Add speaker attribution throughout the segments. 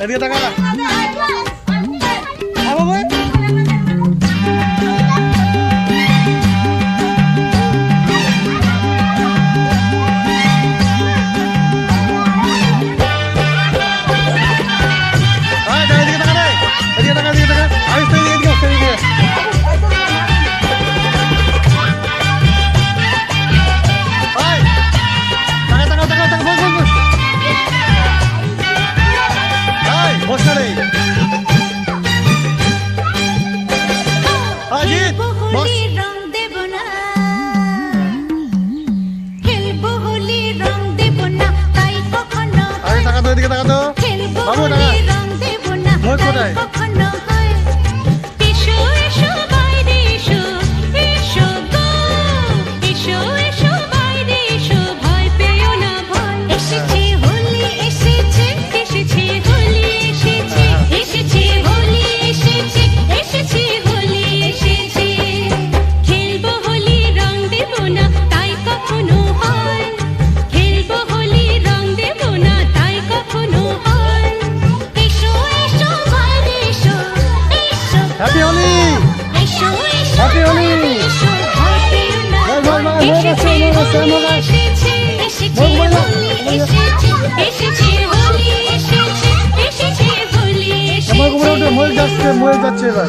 Speaker 1: এদিকে তাকা না বাবা মরে যাচ্ছে এবার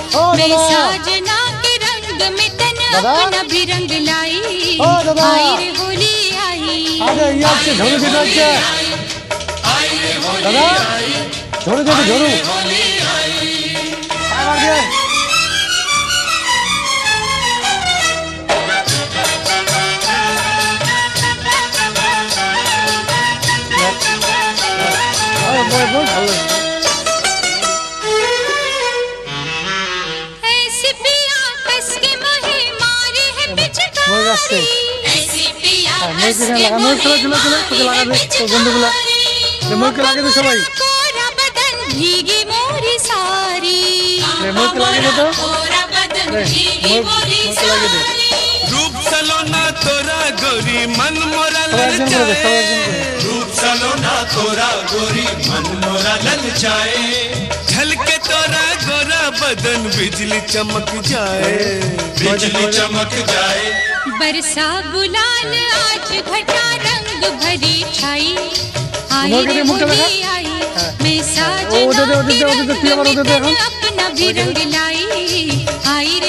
Speaker 2: साजना के रंग में तन अपना भी रंग लाई। आई रे होली
Speaker 1: আরে ইয়ে আছে ঝড়ু যেতে হচ্ছে দাদা ঝড়ু যেতে ঝড়ু আবার দিয়ে ভালো লাগে মরে যাচ্ছে ময়ূরকে লাগা ময়ূর চলে চলে চলে তোকে লাগাবে তোর বন্ধুগুলা ময়ূরকে লাগিয়ে দে সবাই ময়ূরকে লাগিয়ে দে তো ময়ূরকে লাগিয়ে দে
Speaker 2: रूप सलोना तोरा गोरी मन मोरा रूप सलोना तोरा गोरी मन मोरा ललचाए झलके तोरा गोरा बदन बिजली चमक जाए बिजली चमक जाए
Speaker 3: बरसा गुलाल आज घटा रंग भरी छाई आई रे होली आई मैं साजना अपना भी रंग लाई आई रे